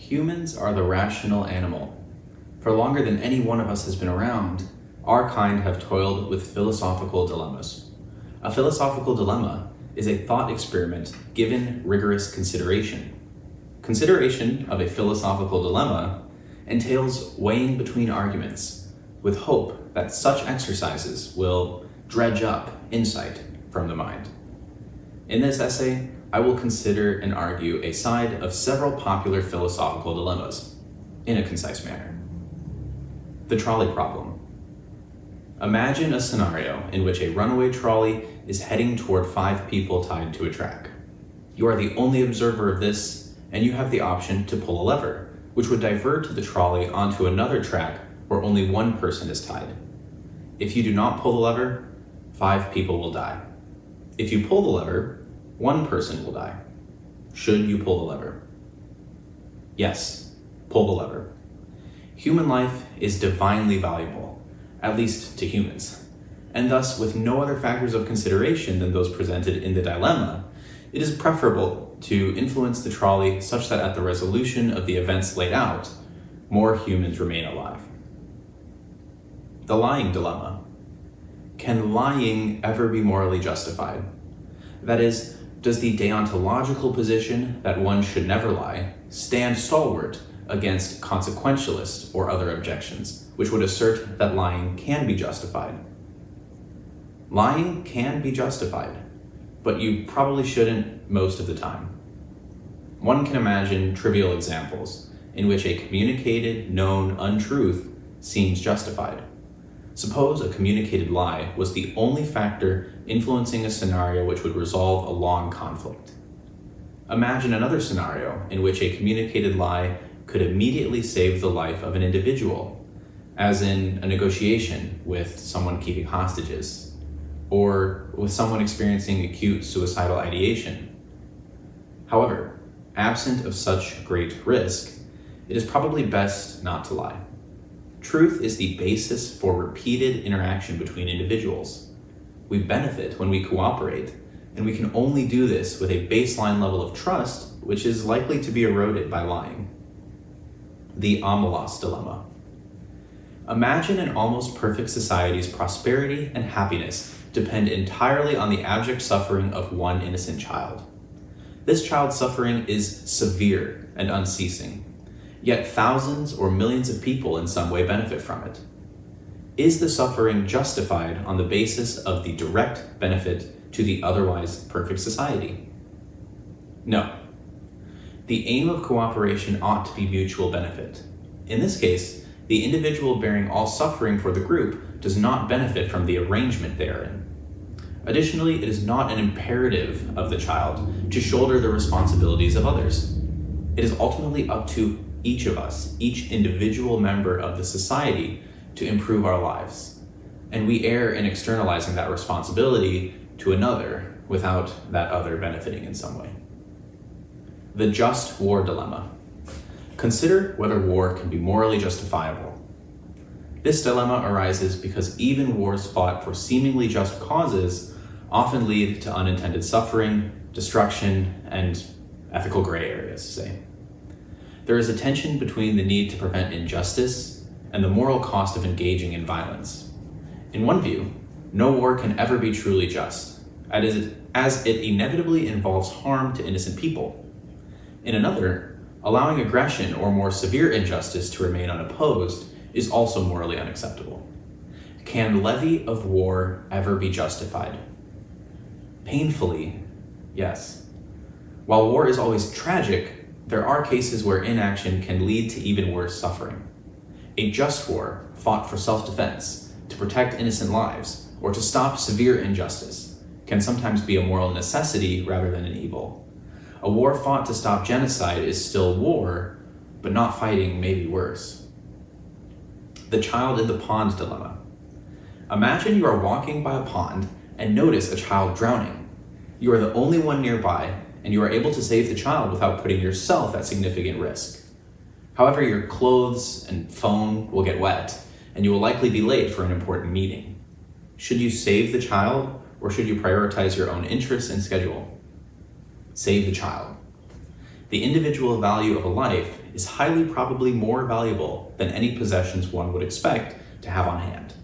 Humans are the rational animal. For longer than any one of us has been around, our kind have toiled with philosophical dilemmas. A philosophical dilemma is a thought experiment given rigorous consideration. Consideration of a philosophical dilemma entails weighing between arguments, with hope that such exercises will dredge up insight from the mind. In this essay, I will consider and argue a side of several popular philosophical dilemmas in a concise manner. The trolley problem. Imagine a scenario in which a runaway trolley is heading toward 5 people tied to a track. You are the only observer of this, and you have the option to pull a lever, which would divert the trolley onto another track where only one person is tied. If you do not pull the lever, 5 people will die. If you pull the lever, 1 person will die. Should you pull the lever? Yes, pull the lever. Human life is divinely valuable, at least to humans, and thus with no other factors of consideration than those presented in the dilemma, it is preferable to influence the trolley such that at the resolution of the events laid out, more humans remain alive. The lying dilemma. Can lying ever be morally justified? That is, does the deontological position that one should never lie stand stalwart against consequentialist or other objections, which would assert that lying can be justified? Lying can be justified, but you probably shouldn't most of the time. One can imagine trivial examples in which a communicated, known untruth seems justified. Suppose a communicated lie was the only factor influencing a scenario which would resolve a long conflict. Imagine another scenario in which a communicated lie could immediately save the life of an individual, as in a negotiation with someone keeping hostages, or with someone experiencing acute suicidal ideation. However, absent of such great risk, it is probably best not to lie. Truth is the basis for repeated interaction between individuals. We benefit when we cooperate, and we can only do this with a baseline level of trust, which is likely to be eroded by lying. The Amelos dilemma. Imagine an almost perfect society's prosperity and happiness depend entirely on the abject suffering of one innocent child. This child's suffering is severe and unceasing, yet thousands or millions of people in some way benefit from it. Is the suffering justified on the basis of the direct benefit to the otherwise perfect society? No. The aim of cooperation ought to be mutual benefit. In this case, the individual bearing all suffering for the group does not benefit from the arrangement therein. Additionally, it is not an imperative of the child to shoulder the responsibilities of others. It is ultimately up to each of us, each individual member of the society, to improve our lives. And we err in externalizing that responsibility to another without that other benefiting in some way. The just war dilemma. Consider whether war can be morally justifiable. This dilemma arises because even wars fought for seemingly just causes often lead to unintended suffering, destruction, and ethical gray areas, say. There is a tension between the need to prevent injustice and the moral cost of engaging in violence. In one view, no war can ever be truly just, as it inevitably involves harm to innocent people. In another, allowing aggression or more severe injustice to remain unopposed is also morally unacceptable. Can levy of war ever be justified? Painfully, yes. While war is always tragic, there are cases where inaction can lead to even worse suffering. A just war, fought for self-defense, to protect innocent lives, or to stop severe injustice, can sometimes be a moral necessity rather than an evil. A war fought to stop genocide is still war, but not fighting may be worse. The child in the pond dilemma. Imagine you are walking by a pond and notice a child drowning. You are the only one nearby, and you are able to save the child without putting yourself at significant risk. However, your clothes and phone will get wet, and you will likely be late for an important meeting. Should you save the child, or should you prioritize your own interests and schedule? Save the child. The individual value of a life is highly probably more valuable than any possessions one would expect to have on hand,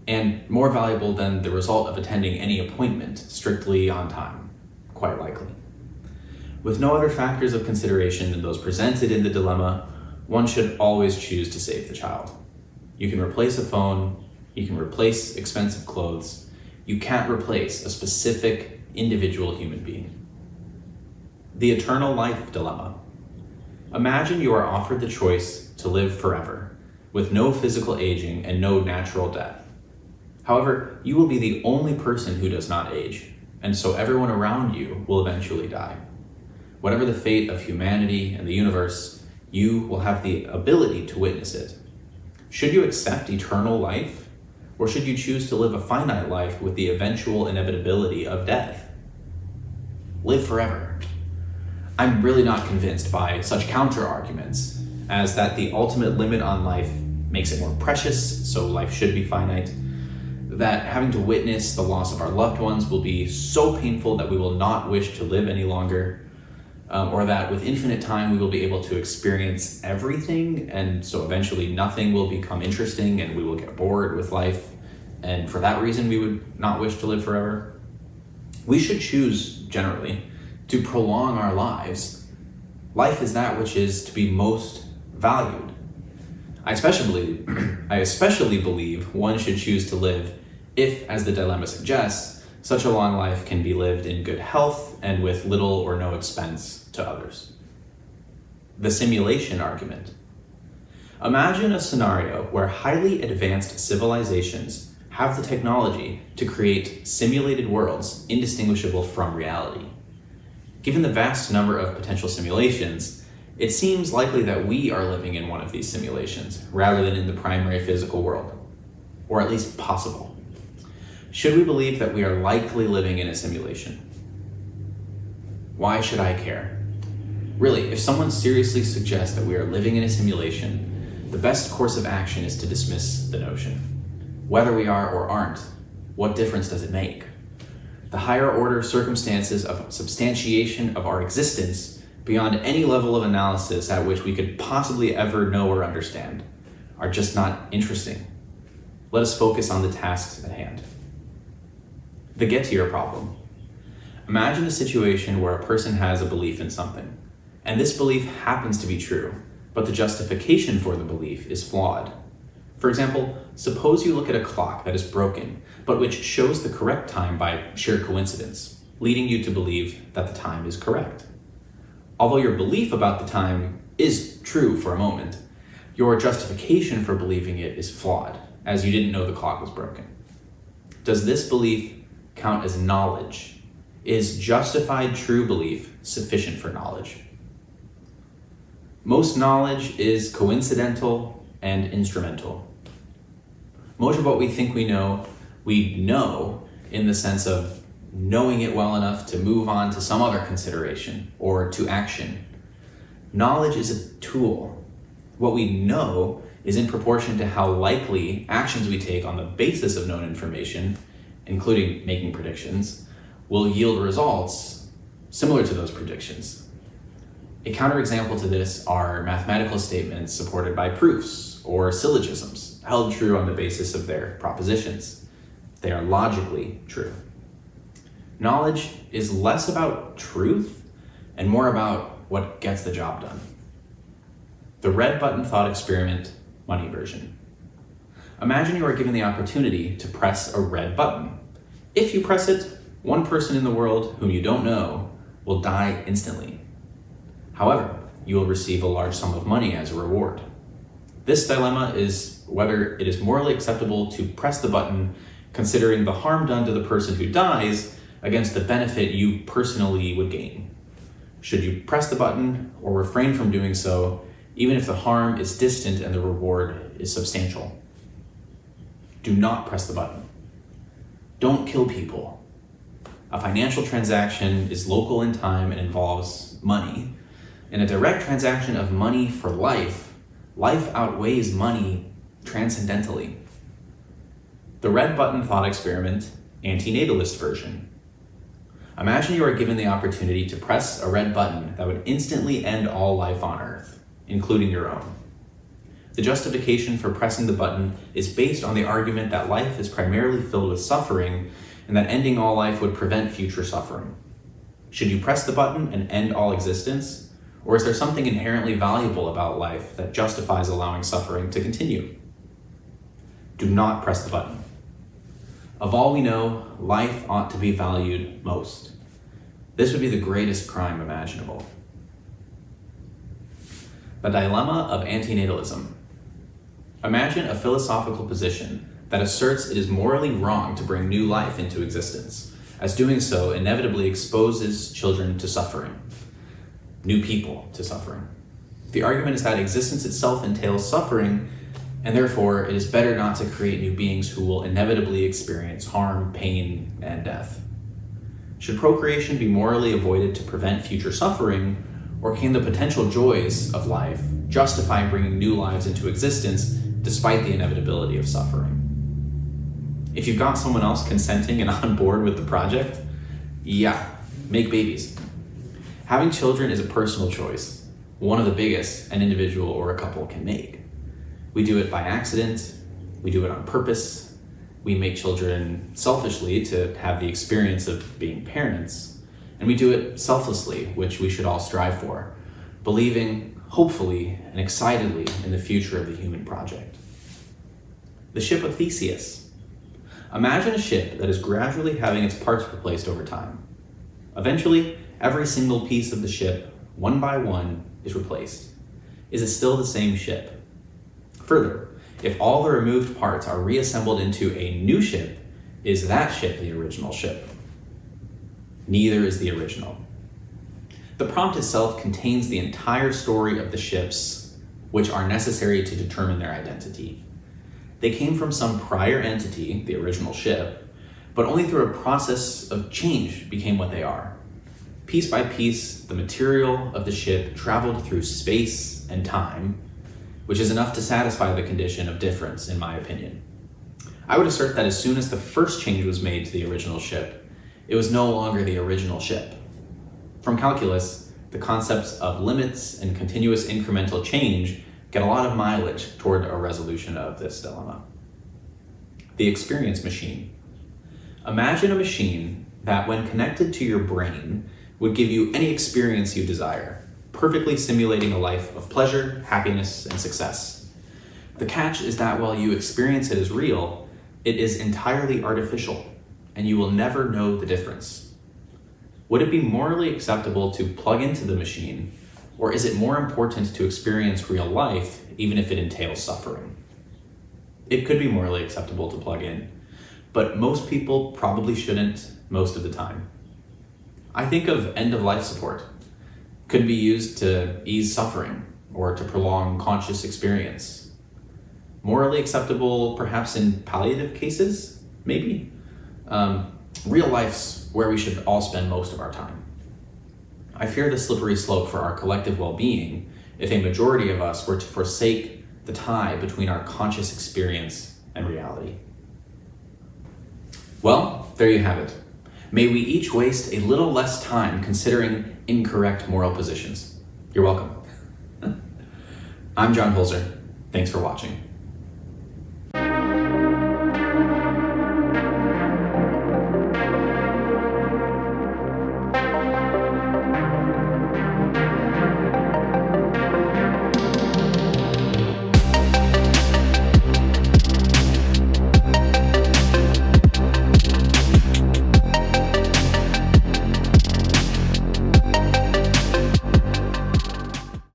and more valuable than the result of attending any appointment strictly on time, quite likely. With no other factors of consideration than those presented in the dilemma, one should always choose to save the child. You can replace a phone, you can replace expensive clothes, you can't replace a specific individual human being. The eternal life dilemma. Imagine you are offered the choice to live forever, with no physical aging and no natural death. However, you will be the only person who does not age, and so everyone around you will eventually die. Whatever the fate of humanity and the universe, you will have the ability to witness it. Should you accept eternal life, or should you choose to live a finite life with the eventual inevitability of death? Live forever. I'm really not convinced by such counter-arguments as that the ultimate limit on life makes it more precious, so life should be finite, that having to witness the loss of our loved ones will be so painful that we will not wish to live any longer, or that with infinite time we will be able to experience everything, and so eventually nothing will become interesting and we will get bored with life, and for that reason we would not wish to live forever. We should choose, generally, to prolong our lives. Life is that which is to be most valued. I especially believe one should choose to live if, as the dilemma suggests, such a long life can be lived in good health and with little or no expense to others. The simulation argument. Imagine a scenario where highly advanced civilizations have the technology to create simulated worlds indistinguishable from reality. Given the vast number of potential simulations, it seems likely that we are living in one of these simulations rather than in the primary physical world, or at least possible. Should we believe that we are likely living in a simulation? Why should I care? Really, if someone seriously suggests that we are living in a simulation, the best course of action is to dismiss the notion. Whether we are or aren't, what difference does it make? The higher order circumstances of substantiation of our existence beyond any level of analysis at which we could possibly ever know or understand are just not interesting. Let us focus on the tasks at hand. The get-to-your problem. Imagine a situation where a person has a belief in something, and this belief happens to be true, but the justification for the belief is flawed. For example, suppose you look at a clock that is broken, but which shows the correct time by sheer coincidence, leading you to believe that the time is correct. Although your belief about the time is true for a moment, your justification for believing it is flawed, as you didn't know the clock was broken. Does this belief count as knowledge? Is justified true belief sufficient for knowledge? Most knowledge is coincidental and instrumental. Most of what we think we know in the sense of knowing it well enough to move on to some other consideration or to action. Knowledge is a tool. What we know is in proportion to how likely actions we take on the basis of known information, including making predictions, will yield results similar to those predictions. A counterexample to this are mathematical statements supported by proofs or syllogisms held true on the basis of their propositions. They are logically true. Knowledge is less about truth and more about what gets the job done. The red button thought experiment, money version. Imagine you are given the opportunity to press a red button. If you press it, one person in the world whom you don't know will die instantly. However, you will receive a large sum of money as a reward. This dilemma is whether it is morally acceptable to press the button considering the harm done to the person who dies against the benefit you personally would gain. Should you press the button or refrain from doing so, even if the harm is distant and the reward is substantial? Do not press the button. Don't kill people. A financial transaction is local in time and involves money. In a direct transaction of money for life, life outweighs money transcendentally. The red button thought experiment, antinatalist version. Imagine you are given the opportunity to press a red button that would instantly end all life on Earth. including your own. The justification for pressing the button is based on the argument that life is primarily filled with suffering and that ending all life would prevent future suffering. Should you press the button and end all existence, or is there something inherently valuable about life that justifies allowing suffering to continue? Do not press the button. Of all we know, life ought to be valued most. This would be the greatest crime imaginable. The dilemma of antinatalism. Imagine a philosophical position that asserts it is morally wrong to bring new life into existence, as doing so inevitably exposes children to suffering, new people to suffering. The argument is that existence itself entails suffering, and therefore it is better not to create new beings who will inevitably experience harm, pain, and death. Should procreation be morally avoided to prevent future suffering, or can the potential joys of life justify bringing new lives into existence despite the inevitability of suffering? If you've got someone else consenting and on board with the project, yeah, make babies. Having children is a personal choice, one of the biggest an individual or a couple can make. We do it by accident, we do it on purpose, we make children selfishly to have the experience of being parents, and we do it selflessly, which we should all strive for, believing, hopefully, and excitedly in the future of the human project. The ship of Theseus. Imagine a ship that is gradually having its parts replaced over time. Eventually, every single piece of the ship, one by one, is replaced. Is it still the same ship? Further, if all the removed parts are reassembled into a new ship, is that ship the original ship? Neither is the original. The prompt itself contains the entire story of the ships, which are necessary to determine their identity. They came from some prior entity, the original ship, but only through a process of change became what they are. Piece by piece, the material of the ship traveled through space and time, which is enough to satisfy the condition of difference, in my opinion. I would assert that as soon as the first change was made to the original ship, it was no longer the original ship. From calculus, the concepts of limits and continuous incremental change get a lot of mileage toward a resolution of this dilemma. The experience machine. Imagine a machine that, when connected to your brain, would give you any experience you desire, perfectly simulating a life of pleasure, happiness, and success. The catch is that while you experience it as real, it is entirely artificial, and you will never know the difference. Would it be morally acceptable to plug into the machine, or is it more important to experience real life, even if it entails suffering? It could be morally acceptable to plug in, but most people probably shouldn't most of the time. I think of end-of-life support. Could be used to ease suffering or to prolong conscious experience. Morally acceptable, perhaps in palliative cases, maybe. Real life's where we should all spend most of our time. I fear the slippery slope for our collective well-being if a majority of us were to forsake the tie between our conscious experience and reality. Well, there you have it. May we each waste a little less time considering incorrect moral positions. You're welcome. I'm John Hoelzer. Thanks for watching.